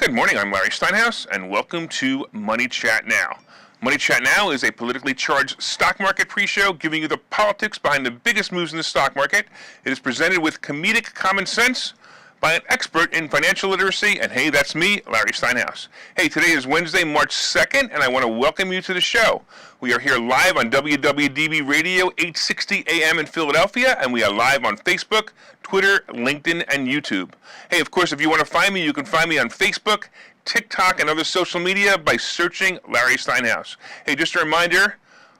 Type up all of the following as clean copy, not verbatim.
Good morning, I'm Larry Steinhouse, and welcome to Money Chat Now. Money Chat Now is a politically charged stock market pre-show giving you the politics behind the biggest moves in the stock market. It is presented with comedic common sense by an expert in financial literacy, and hey, that's me, Larry Steinhouse. Hey, today is Wednesday, March 2nd, and I want to welcome you to the show. We are here live on WWDB Radio, 860 AM in Philadelphia, and we are live on Facebook, Twitter, LinkedIn, and YouTube. Hey, of course, if you want to find me, you can find me on Facebook, TikTok, and other social media by searching Larry Steinhouse. Hey, just a reminder,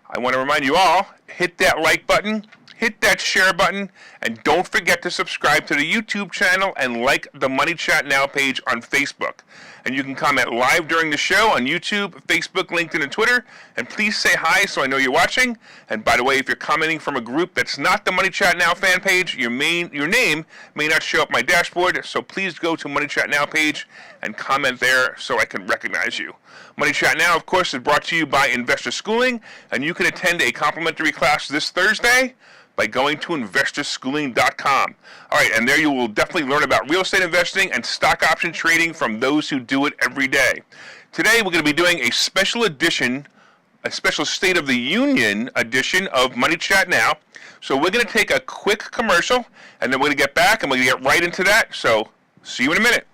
I want to remind you all, hit that like button, hit that share button, and don't forget to subscribe to the YouTube channel and like the Money Chat Now page on Facebook. And you can comment live during the show on YouTube, Facebook, LinkedIn, and Twitter. And please say hi so I know you're watching. And by the way, if you're commenting from a group that's not the Money Chat Now fan page, your name may not show up my dashboard. So please go to Money Chat Now page and comment there so I can recognize you. Money Chat Now, of course, is brought to you by Investor Schooling, and you can attend a complimentary class this Thursday by going to investorschooling.com. All right, and there you will definitely learn about real estate investing and stock option trading from those who do it every day. Today, we're going to be doing a special edition, a special State of the Union edition of Money Chat Now. So we're going to take a quick commercial, and then we're going to get back, and we're going to get right into that. So see you in a minute.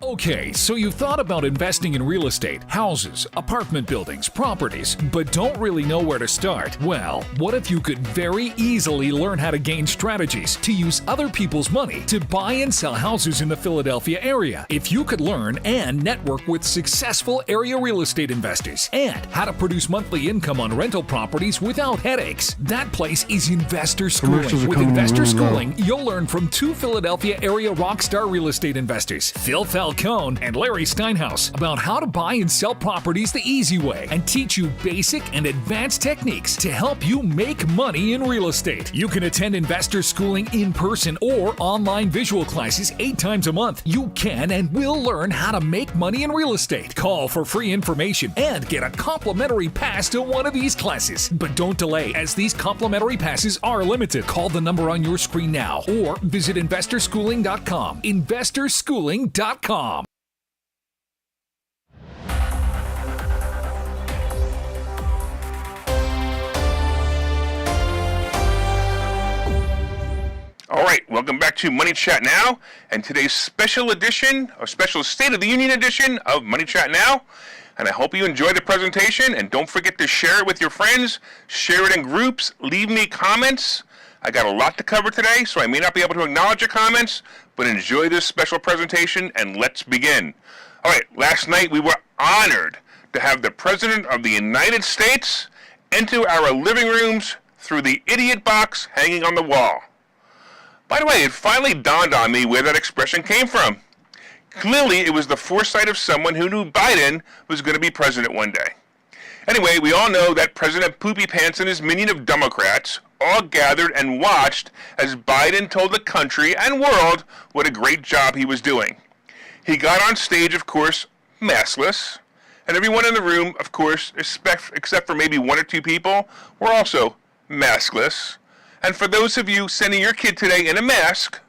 Okay, so you've thought about investing in real estate, houses, apartment buildings, properties, but don't really know where to start. Well, what if you could very easily learn how to gain strategies to use other people's money to buy and sell houses in the Philadelphia area? If you could learn and network with successful area real estate investors and how to produce monthly income on rental properties without headaches, that place is Investor Schooling. With Investor Schooling, you'll learn from two Philadelphia area rockstar real estate investors, Phil Falcone and Larry Steinhouse, about how to buy and sell properties the easy way and teach you basic and advanced techniques to help you make money in real estate. You can attend Investor Schooling in person or online visual classes 8 times a month. You can and will learn how to make money in real estate. Call for free information and get a complimentary pass to one of these classes. But don't delay, as these complimentary passes are limited. Call the number on your screen now or visit investorschooling.com. investorschooling.com. All right, welcome back to Money Chat Now, and today's special edition, or special State of the Union edition of Money Chat Now. And I hope you enjoyed the presentation, and don't forget to share it with your friends, share it in groups, leave me comments. I got a lot to cover today, so I may not be able to acknowledge your comments, but enjoy this special presentation, and let's begin. All right, last night we were honored to have the President of the United States enter our living rooms through the idiot box hanging on the wall. By the way, it finally dawned on me where that expression came from. Clearly, it was the foresight of someone who knew Biden was going to be president one day. Anyway, we all know that President Poopy Pants and his minion of Democrats all gathered and watched as Biden told the country and world what a great job he was doing. He got on stage, of course, maskless, and everyone in the room, of course, except for maybe 1 or 2 people, were also maskless. And for those of you sending your kid today in a mask,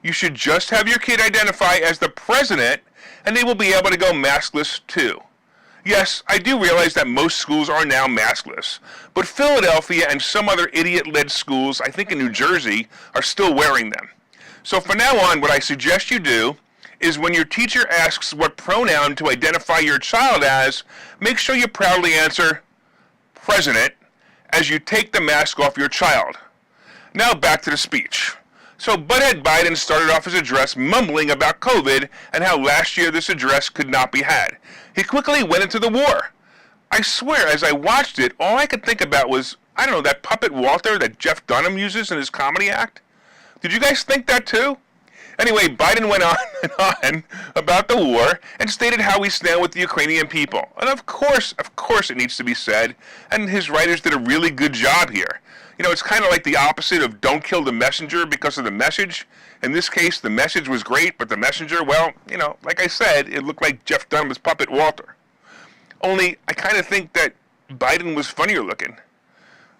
you should just have your kid identify as the president, and they will be able to go maskless too. Yes, I do realize that most schools are now maskless, but Philadelphia and some other idiot-led schools, I think in New Jersey, are still wearing them. So from now on, what I suggest you do is when your teacher asks what pronoun to identify your child as, make sure you proudly answer president as you take the mask off your child. Now back to the speech. So Butthead Biden started off his address mumbling about COVID and how last year this address could not be had. He quickly went into the war. I swear, as I watched it, all I could think about was, I don't know, that puppet Walter that Jeff Dunham uses in his comedy act. Did you guys think that too? Anyway, Biden went on and on about the war and stated how we stand with the Ukrainian people. And of course it needs to be said, and his writers did a really good job here. You know, it's kind of like the opposite of don't kill the messenger because of the message. In this case, the message was great, but the messenger, well, you know, like I said, it looked like Jeff Dunham's puppet Walter. Only, I kind of think that Biden was funnier looking.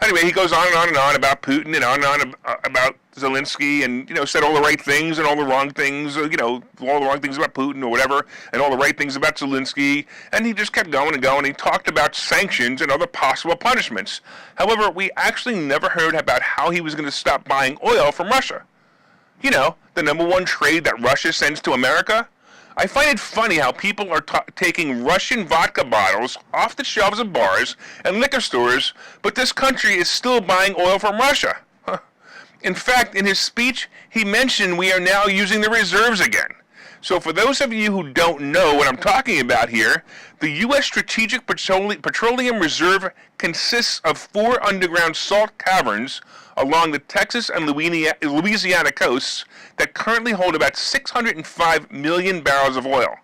Anyway, he goes on and on and on about Putin and on about Zelensky, and said all the right things and all the wrong things, all the wrong things about Putin or whatever, and all the right things about Zelensky, and he just kept going and going. He talked about sanctions and other possible punishments. However, we actually never heard about how he was going to stop buying oil from Russia. The number one trade that Russia sends to America. I find it funny how people are taking Russian vodka bottles off the shelves of bars and liquor stores, but this country is still buying oil from Russia. In fact, in his speech, he mentioned we are now using the reserves again. So for those of you who don't know what I'm talking about here, the U.S. Strategic Petroleum Reserve consists of 4 underground salt caverns along the Texas and Louisiana coasts that currently hold about 605 million barrels of oil.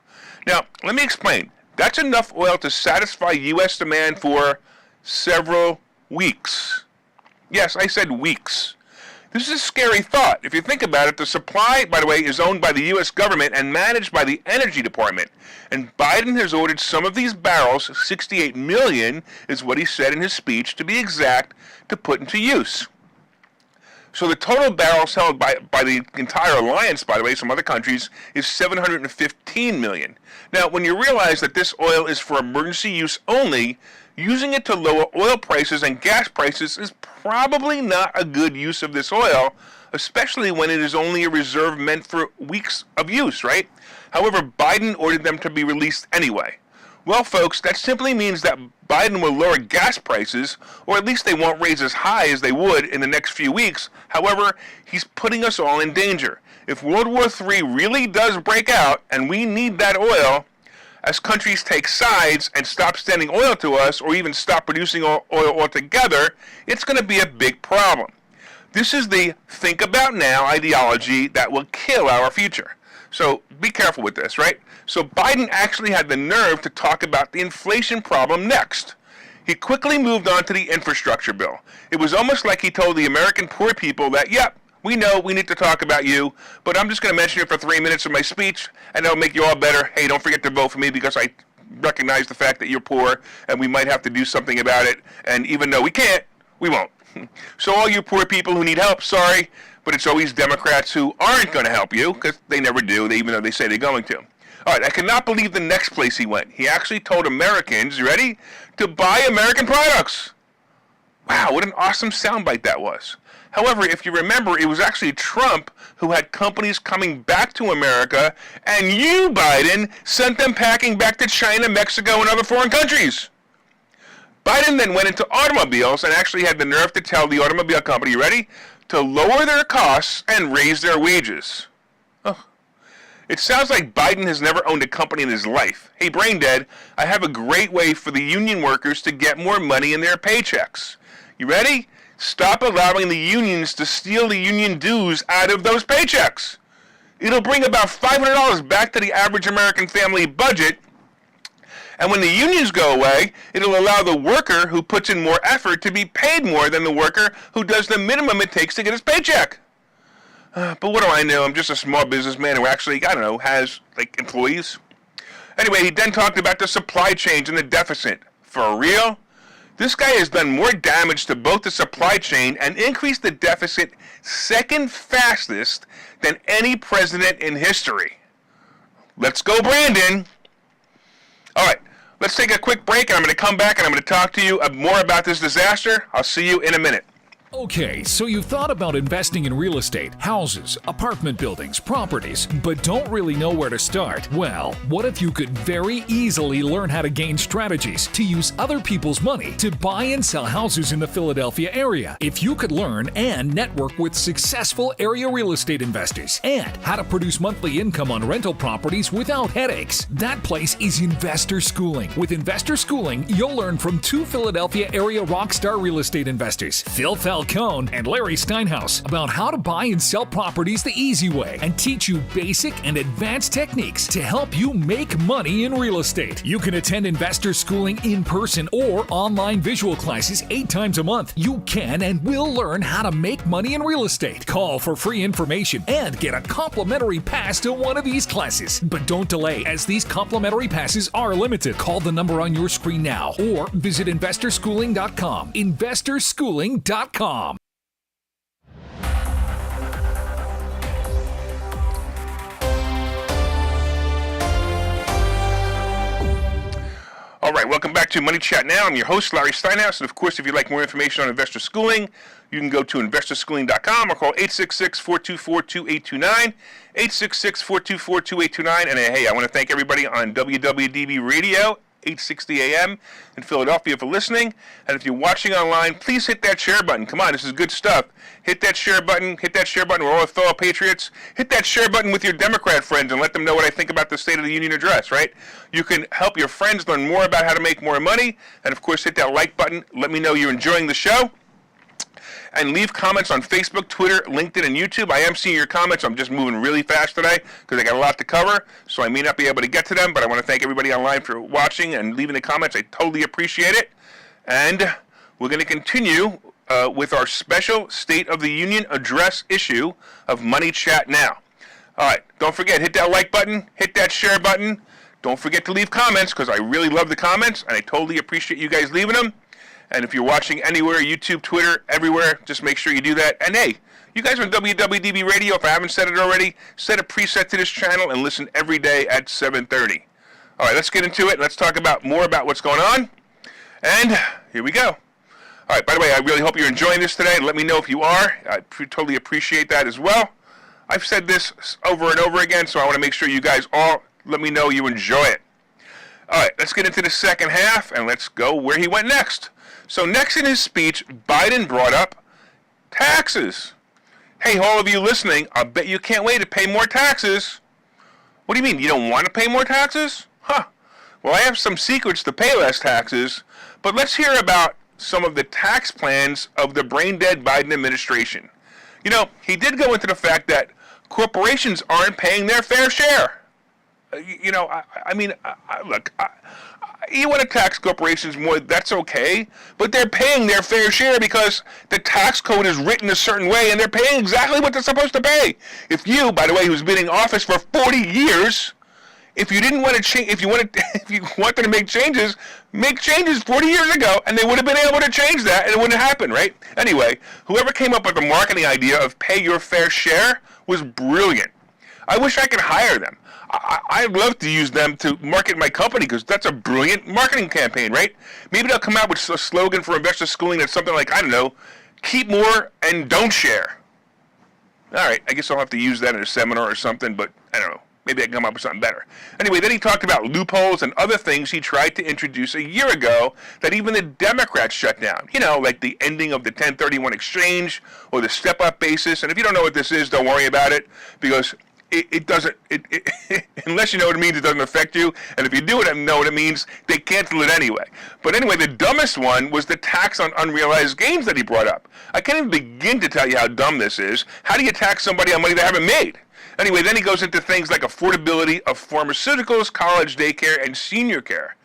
Now, let me explain. That's enough oil to satisfy U.S. demand for several weeks. Yes, I said weeks. This is a scary thought. If you think about it, the supply, by the way, is owned by the U.S. government and managed by the Energy Department. And Biden has ordered some of these barrels, 68 million is what he said in his speech, to be exact, to put into use. So the total barrels held by the entire alliance, by the way, some other countries, is 715 million. Now, when you realize that this oil is for emergency use only, using it to lower oil prices and gas prices is probably not a good use of this oil, especially when it is only a reserve meant for weeks of use, right? However, Biden ordered them to be released anyway. Well, folks, that simply means that Biden will lower gas prices, or at least they won't raise as high as they would in the next few weeks. However, he's putting us all in danger. If World War III really does break out and we need that oil, as countries take sides and stop sending oil to us or even stop producing oil altogether, it's going to be a big problem. This is the think about now ideology that will kill our future. So be careful with this, right? So Biden actually had the nerve to talk about the inflation problem next. He quickly moved on to the infrastructure bill. It was almost like he told the American poor people that, yep, we know we need to talk about you, but I'm just going to mention it for 3 minutes of my speech, and that'll make you all better. Hey, don't forget to vote for me because I recognize the fact that you're poor, and we might have to do something about it. And even though we can't, we won't. So all you poor people who need help, sorry, but it's always Democrats who aren't going to help you, because they never do, even though they say they're going to. All right, I cannot believe the next place he went. He actually told Americans, you ready, to buy American products. Wow, what an awesome soundbite that was. However, if you remember, it was actually Trump who had companies coming back to America, and you, Biden, sent them packing back to China, Mexico, and other foreign countries. Biden then went into automobiles and actually had the nerve to tell the automobile company, you ready, to lower their costs and raise their wages. Oh. It sounds like Biden has never owned a company in his life. Hey, brain dead, I have a great way for the union workers to get more money in their paychecks. You ready? Stop allowing the unions to steal the union dues out of those paychecks. It'll bring about $500 back to the average American family budget. And when the unions go away, it'll allow the worker who puts in more effort to be paid more than the worker who does the minimum it takes to get his paycheck. But what do I know? I'm just a small businessman who actually, has, employees. Anyway, he then talked about the supply chain and the deficit. For real? This guy has done more damage to both the supply chain and increased the deficit second fastest than any president in history. Let's go, Brandon. All right, let's take a quick break, and I'm going to come back and I'm going to talk to you more about this disaster. I'll see you in a minute. Okay, so you've thought about investing in real estate, houses, apartment buildings, properties, but don't really know where to start? Well, what if you could very easily learn how to gain strategies to use other people's money to buy and sell houses in the Philadelphia area? If you could learn and network with successful area real estate investors and how to produce monthly income on rental properties without headaches, that place is Investor Schooling. With Investor Schooling, you'll learn from 2 Philadelphia area rockstar real estate investors, Phil Felger Cohn and Larry Steinhouse about how to buy and sell properties the easy way and teach you basic and advanced techniques to help you make money in real estate. You can attend investor schooling in person or online visual classes 8 times a month. You can and will learn how to make money in real estate. Call for free information and get a complimentary pass to one of these classes. But don't delay, as these complimentary passes are limited. Call the number on your screen now or visit investorschooling.com. Investorschooling.com. All right, welcome back to Money Chat Now. I'm your host, Larry Steinhouse. And of course, if you'd like more information on investor schooling, you can go to investorschooling.com or call 866-424-2829, 866-424-2829. And hey, I want to thank everybody on WWDB Radio, 860 AM in Philadelphia for listening. And if you're watching online, please hit that share button. Come on, this is good stuff. Hit that share button. Hit that share button. We're all fellow patriots. Hit that share button with your Democrat friends and let them know what I think about the State of the Union address, right? You can help your friends learn more about how to make more money. And of course, hit that like button. Let me know you're enjoying the show. And leave comments on Facebook, Twitter, LinkedIn, and YouTube. I am seeing your comments. I'm just moving really fast today because I got a lot to cover, so I may not be able to get to them, but I want to thank everybody online for watching and leaving the comments. I totally appreciate it. And we're going to continue with our special State of the Union address issue of Money Chat Now. All right, don't forget, hit that like button, hit that share button. Don't forget to leave comments because I really love the comments, and I totally appreciate you guys leaving them. And if you're watching anywhere, YouTube, Twitter, everywhere, just make sure you do that. And hey, you guys are on WWDB Radio. If I haven't said it already, set a preset to this channel and listen every day at 7:30. All right, let's get into it. Let's talk about more about what's going on. And here we go. All right, by the way, I really hope you're enjoying this today. Let me know if you are. I totally appreciate that as well. I've said this over and over again, so I want to make sure you guys all let me know you enjoy it. All right, let's get into the second half, and let's go where he went next. So next in his speech, Biden brought up taxes. Hey, all of you listening, I bet you can't wait to pay more taxes. What do you mean, you don't want to pay more taxes? Huh. Well, I have some secrets to pay less taxes, but let's hear about some of the tax plans of the brain-dead Biden administration. You know, he did go into the fact that corporations aren't paying their fair share. You know, look, you want to tax corporations more, that's okay, but they're paying their fair share because the tax code is written a certain way and they're paying exactly what they're supposed to pay. If you, by the way, who's been in office for 40 years, if you didn't want to change, if you wanted to make changes 40 years ago, and they would have been able to change that, and it wouldn't happen, right? Anyway, whoever came up with the marketing idea of pay your fair share was brilliant. I wish I could hire them. I'd love to use them to market my company because that's a brilliant marketing campaign, right? Maybe they'll come out with a slogan for investor schooling that's something like, I don't know, keep more and don't share. All right, I guess I'll have to use that in a seminar or something, but I don't know. Maybe I can come up with something better. Anyway, then he talked about loopholes and other things he tried to introduce a year ago that even the Democrats shut down. You know, like the ending of the 1031 exchange or the step-up basis. And if you don't know what this is, don't worry about it because it doesn't, unless you know what it means, it doesn't affect you. And if you do know what it means, they cancel it anyway. But anyway, the dumbest one was the tax on unrealized gains that he brought up. I can't even begin to tell you how dumb this is. How do you tax somebody on money they haven't made? Anyway, then he goes into things like affordability of pharmaceuticals, college daycare, and senior care.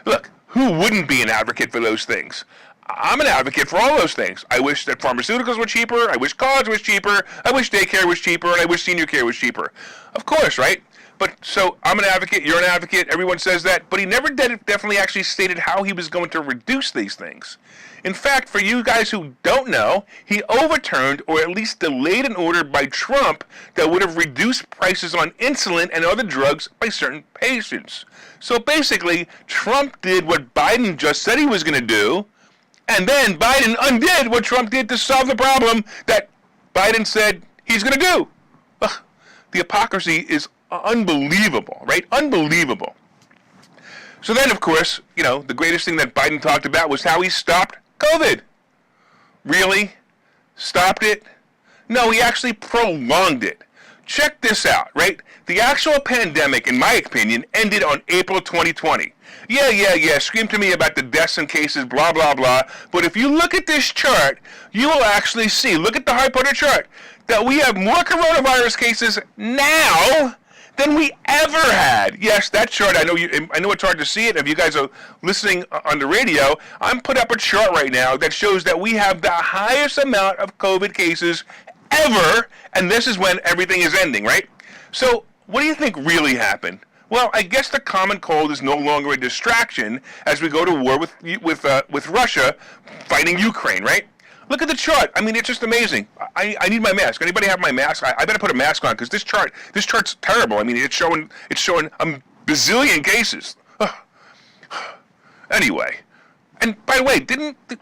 Look, who wouldn't be an advocate for those things? I'm an advocate for all those things. I wish that pharmaceuticals were cheaper. I wish college was cheaper. I wish daycare was cheaper. And I wish senior care was cheaper. Of course, right? But so I'm an advocate. You're an advocate. Everyone says that. But he never definitely actually stated how he was going to reduce these things. In fact, for you guys who don't know, he overturned or at least delayed an order by Trump that would have reduced prices on insulin and other drugs by certain patients. So basically, Trump did what Biden just said he was going to do, and then Biden undid what Trump did to solve the problem that Biden said he's going to do. Ugh, the hypocrisy is unbelievable, right? Unbelievable. So then, of course, you know, the greatest thing that Biden talked about was how he stopped COVID. Really? Stopped it? No, he actually prolonged it. Check this out, right? The actual pandemic, in my opinion, ended on April 2020. Yeah. Scream to me about the deaths and cases, blah, blah, blah. But if you look at this chart, you will actually see, look at the high part of the chart, that we have more coronavirus cases now than we ever had. Yes, that chart, I know it's hard to see it. If you guys are listening on the radio, I'm put up a chart right now that shows that we have the highest amount of COVID cases ever, and this is when everything is ending, right? So what do you think really happened? Well, I guess the common cold is no longer a distraction as we go to war with Russia fighting Ukraine, right? Look at the chart. I mean, it's just amazing. I need my mask. Anybody have my mask? I better put a mask on because this chart's terrible. I mean, it's showing a bazillion cases. Anyway, and by the way,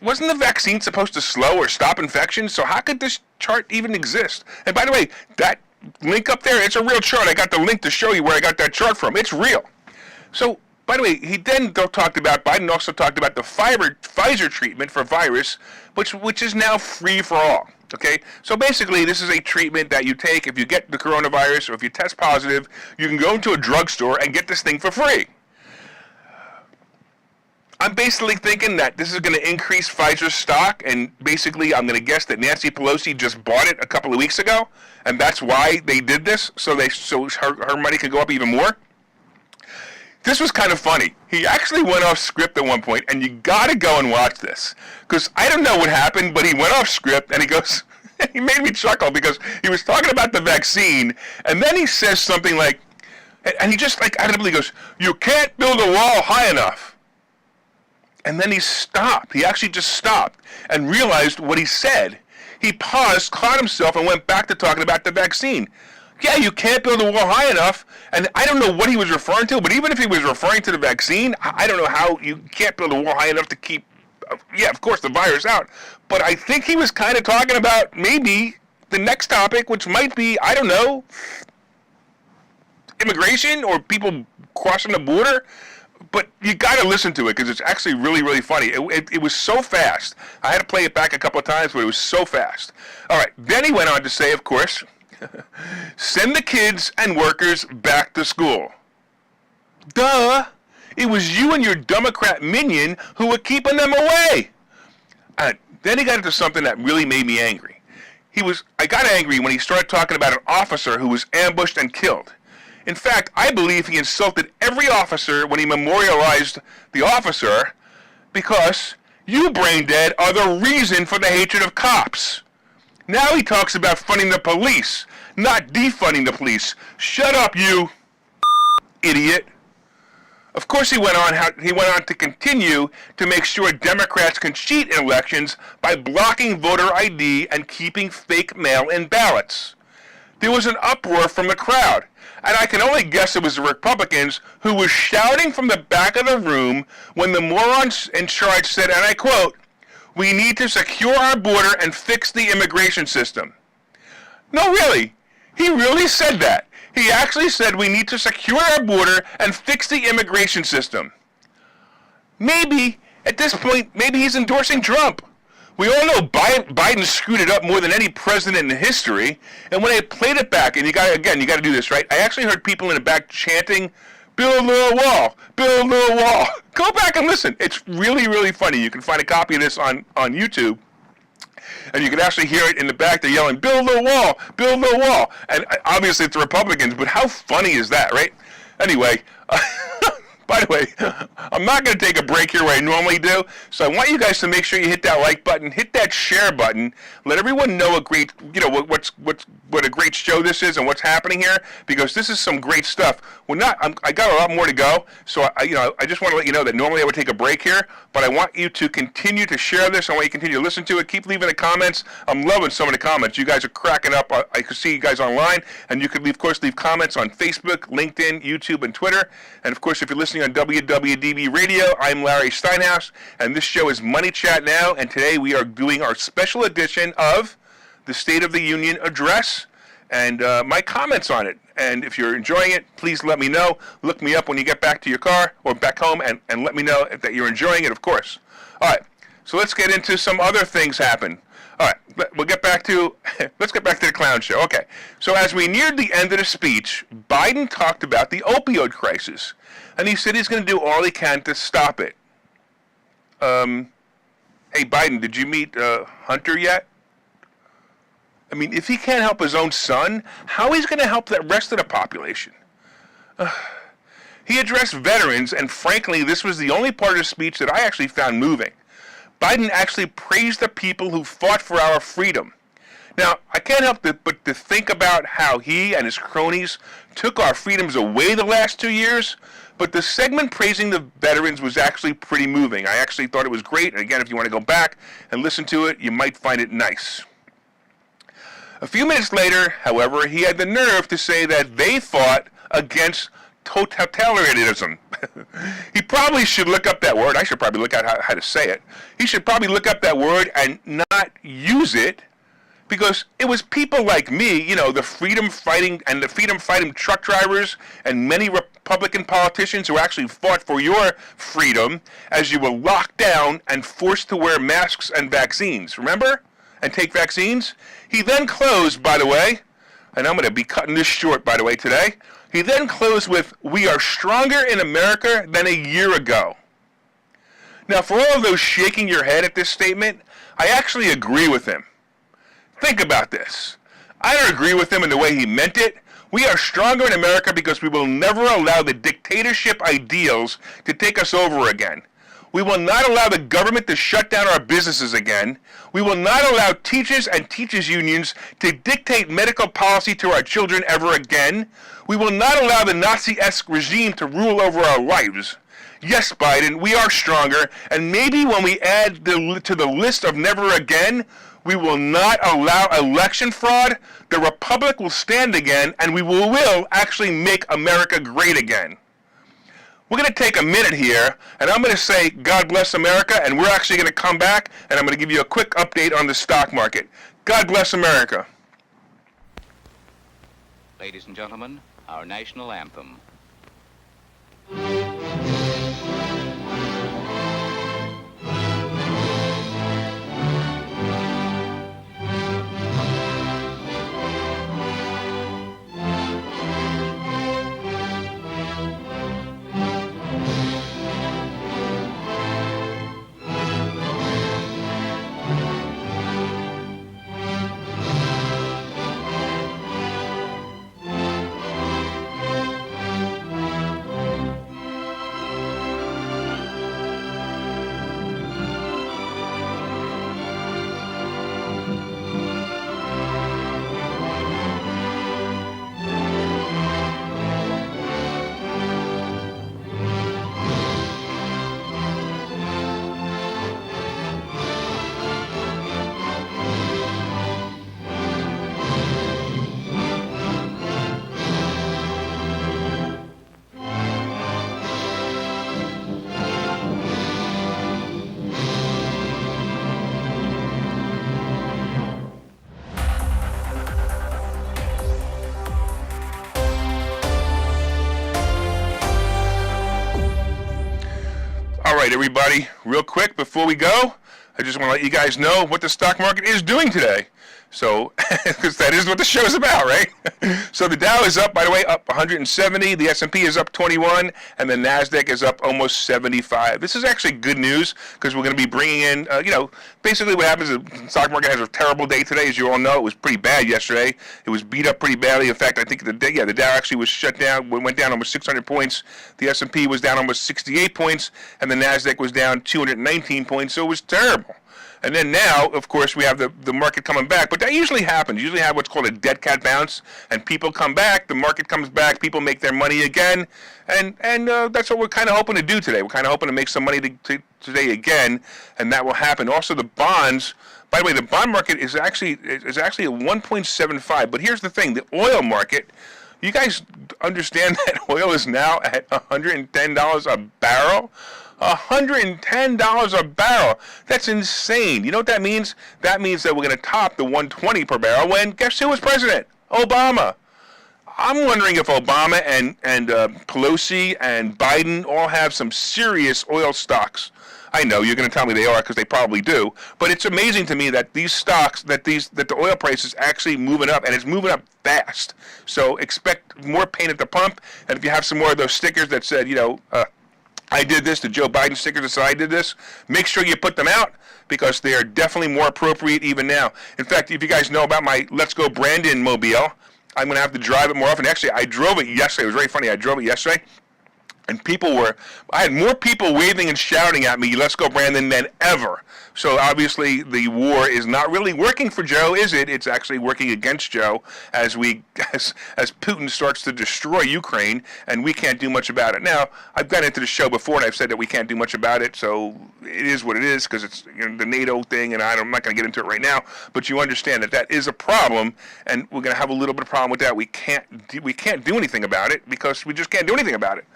wasn't the vaccine supposed to slow or stop infections? So how could this chart even exist? And by the way, that link up there, it's a real chart. I got the link to show you where I got that chart from. It's real. So, by the way, Biden also talked about the Pfizer treatment for virus, which is now free for all. Okay? So basically, this is a treatment that you take if you get the coronavirus or if you test positive, you can go into a drugstore and get this thing for free. I'm basically thinking that this is going to increase Pfizer's stock, and basically I'm going to guess that Nancy Pelosi just bought it a couple of weeks ago, and that's why they did this, so her money can go up even more. This was kind of funny. He actually went off script at one point, and you got to go and watch this, because I don't know what happened, but he went off script, and he goes, he made me chuckle because he was talking about the vaccine, and then he says something like, and he just like audibly goes, "You can't build a wall high enough." And then he stopped. He actually just stopped and realized what he said. He paused, caught himself, and went back to talking about the vaccine. Yeah, you can't build a wall high enough. And I don't know what he was referring to, but even if he was referring to the vaccine, I don't know how you can't build a wall high enough to keep, of course, the virus out. But I think he was kind of talking about maybe the next topic, which might be, I don't know, immigration or people crossing the border. But you got to listen to it because it's actually really, really funny. It was so fast. I had to play it back a couple of times, but it was so fast. All right. Then he went on to say, of course, send the kids and workers back to school. Duh. It was you and your Democrat minion who were keeping them away. And then he got into something that really made me angry. I got angry when he started talking about an officer who was ambushed and killed. In fact, I believe he insulted every officer when he memorialized the officer because you, brain dead, are the reason for the hatred of cops. Now he talks about funding the police, not defunding the police. Shut up, you idiot. Of course, he went on to continue to make sure Democrats can cheat in elections by blocking voter ID and keeping fake mail-in ballots. There was an uproar from the crowd, and I can only guess it was the Republicans who were shouting from the back of the room when the morons in charge said, and I quote, "We need to secure our border and fix the immigration system." No, really. He really said that. He actually said we need to secure our border and fix the immigration system. Maybe, at this point, maybe he's endorsing Trump. We all know Biden screwed it up more than any president in history. And when I played it back, and you got to do this, right? I actually heard people in the back chanting, "Build a wall, build a wall." Go back and listen. It's really, really funny. You can find a copy of this on YouTube. And you can actually hear it in the back. They're yelling, "Build a wall, build a wall." And obviously it's the Republicans, but how funny is that, right? Anyway, by the way, I'm not going to take a break here where I normally do, so I want you guys to make sure you hit that like button, hit that share button, let everyone know what a great show this is and what's happening here, because this is some great stuff. I got a lot more to go, so I just want to let you know that normally I would take a break here, but I want you to continue to share this. I want you to continue to listen to it. Keep leaving the comments. I'm loving some of the comments. You guys are cracking up. I can see you guys online, and you can, of course, leave comments on Facebook, LinkedIn, YouTube, and Twitter. And, of course, if you're listening on WWDB Radio, I'm Larry Steinhouse, and this show is Money Chat Now, and today we are doing our special edition of the State of the Union Address and my comments on it. And if you're enjoying it, please let me know. Look me up when you get back to your car or back home and let me know that you're enjoying it, of course. All right, so let's get into some other things happen. All right, we'll get back to, let's get back to the clown show. Okay, so as we neared the end of the speech, Biden talked about the opioid crisis, and he said he's going to do all he can to stop it. Hey, Biden, did you meet Hunter yet? I mean, if he can't help his own son, how he's going to help the rest of the population? He addressed veterans, and frankly, this was the only part of the speech that I actually found moving. Biden actually praised the people who fought for our freedom. Now, I can't help but to think about how he and his cronies took our freedoms away the last 2 years, but the segment praising the veterans was actually pretty moving. I actually thought it was great, and again, if you want to go back and listen to it, you might find it nice. A few minutes later, however, he had the nerve to say that they fought against totalitarianism. He probably should look up that word. I should probably look at how to say it. He should probably look up that word and not use it, because it was people like me, you know, the freedom fighting truck drivers and many Republican politicians who actually fought for your freedom as you were locked down and forced to wear masks and vaccines. Remember? And take vaccines. He then closed, by the way, and I'm going to be cutting this short, by the way, today. He then closed with, "We are stronger in America than a year ago." Now, for all of those shaking your head at this statement, I actually agree with him. Think about this. I don't agree with him in the way he meant it. We are stronger in America because we will never allow the dictatorship ideals to take us over again. We will not allow the government to shut down our businesses again. We will not allow teachers and teachers unions to dictate medical policy to our children ever again. We will not allow the Nazi-esque regime to rule over our lives. Yes, Biden, we are stronger, and maybe when we add to the list of never again, we will not allow election fraud, the republic will stand again, and we will actually make America great again. We're going to take a minute here, and I'm going to say God bless America, and we're actually going to come back, and I'm going to give you a quick update on the stock market. God bless America. Ladies and gentlemen, our national anthem. All right, everybody, real quick before we go, I just want to let you guys know what the stock market is doing today. So, because that is what the show is about, right? So the Dow is up, by the way, up 170. The S&P is up 21, and the Nasdaq is up almost 75. This is actually good news because we're going to be bringing in, basically what happens is the stock market has a terrible day today, as you all know. It was pretty bad yesterday. It was beat up pretty badly. In fact, I think the Dow actually was shut down, went down almost 600 points. The S&P was down almost 68 points, and the Nasdaq was down 219 points. So it was terrible. And then now, of course, we have the market coming back. But that usually happens. You usually have what's called a dead cat bounce, and people come back, the market comes back, people make their money again, and that's what we're kind of hoping to do today. We're kind of hoping to make some money today again, and that will happen. Also, the bonds, by the way, the bond market is actually at 1.75. But here's the thing, the oil market, you guys understand that oil is now at $110 a barrel? $110 a barrel. That's insane. You know what that means? That means that we're going to top the 120 per barrel when, guess who was president? Obama. I'm wondering if Obama and Pelosi and Biden all have some serious oil stocks. I know you're going to tell me they are because they probably do. But it's amazing to me that these stocks, that the oil price is actually moving up, and it's moving up fast. So expect more pain at the pump. And if you have some more of those stickers that said, I did this, the Joe Biden stickers that said I did this, make sure you put them out because they are definitely more appropriate even now. In fact, if you guys know about my Let's Go Brandon mobile, I'm going to have to drive it more often. Actually, I drove it yesterday. It was very funny. I drove it yesterday. And I had more people waving and shouting at me, "Let's go Brandon," than ever. So obviously the war is not really working for Joe, is it? It's actually working against Joe as Putin starts to destroy Ukraine, and we can't do much about it. Now, I've gotten into the show before, and I've said that we can't do much about it, so it is what it is, because it's the NATO thing, and I'm not going to get into it right now, but you understand that is a problem, and we're going to have a little bit of problem with that. We can't do anything about it, because we just can't do anything about it.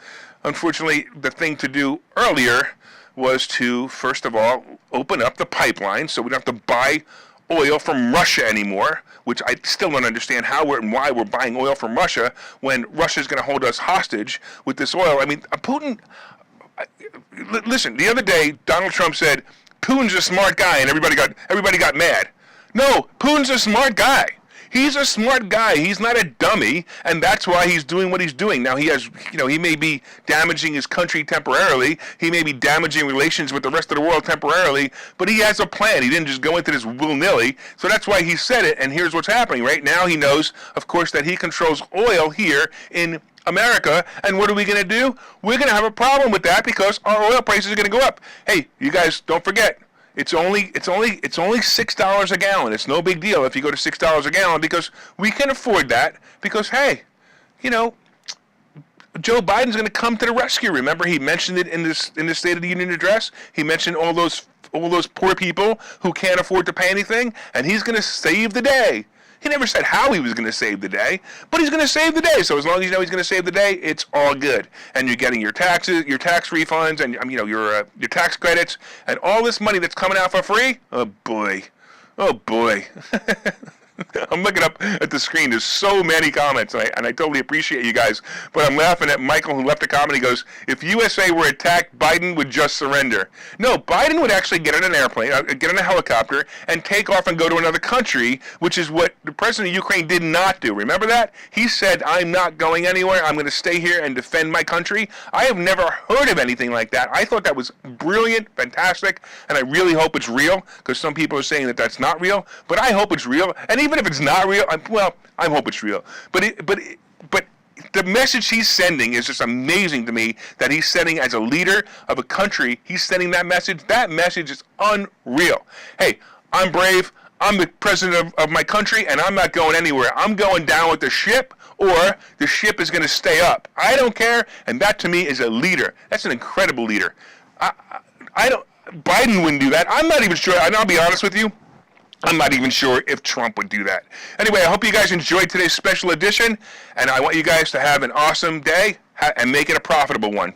Unfortunately, the thing to do earlier was to, first of all, open up the pipeline so we don't have to buy oil from Russia anymore, which I still don't understand and why we're buying oil from Russia when Russia's going to hold us hostage with this oil. I mean, Putin, listen, the other day, Donald Trump said, Putin's a smart guy, and everybody got mad. No, Putin's a smart guy. He's a smart guy. He's not a dummy, and that's why he's doing what he's doing. Now, he may be damaging his country temporarily. He may be damaging relations with the rest of the world temporarily, but he has a plan. He didn't just go into this willy-nilly. So that's why he said it, and here's what's happening. Right now, he knows, of course, that he controls oil here in America, and what are we going to do? We're going to have a problem with that because our oil prices are going to go up. Hey, you guys, don't forget. It's only $6 a gallon. It's no big deal if you go to $6 a gallon because we can afford that because, hey, Joe Biden's going to come to the rescue. Remember, he mentioned it in the State of the Union address. He mentioned all those poor people who can't afford to pay anything, and he's going to save the day. He never said how he was going to save the day, but he's going to save the day. So as long as you know he's going to save the day, it's all good. And you're getting your taxes, your tax refunds, and your tax credits, and all this money that's coming out for free. Oh boy. I'm looking up at the screen. There's so many comments, and I totally appreciate you guys. But I'm laughing at Michael, who left a comment. He goes, if USA were attacked, Biden would just surrender. No, Biden would actually get on an airplane, get on a helicopter, and take off and go to another country, which is what the president of Ukraine did not do. Remember that? He said, I'm not going anywhere. I'm going to stay here and defend my country. I have never heard of anything like that. I thought that was brilliant, fantastic, and I really hope it's real, because some people are saying that that's not real, but I hope it's real. And even if it's not real, I hope it's real. But the message he's sending is just amazing to me that he's sending as a leader of a country. He's sending that message. That message is unreal. Hey, I'm brave. I'm the president of my country, and I'm not going anywhere. I'm going down with the ship, or the ship is going to stay up. I don't care, and that to me is a leader. That's an incredible leader. Biden wouldn't do that. I'm not even sure, and I'll be honest with you, I'm not even sure if Trump would do that. Anyway, I hope you guys enjoyed today's special edition, and I want you guys to have an awesome day and make it a profitable one.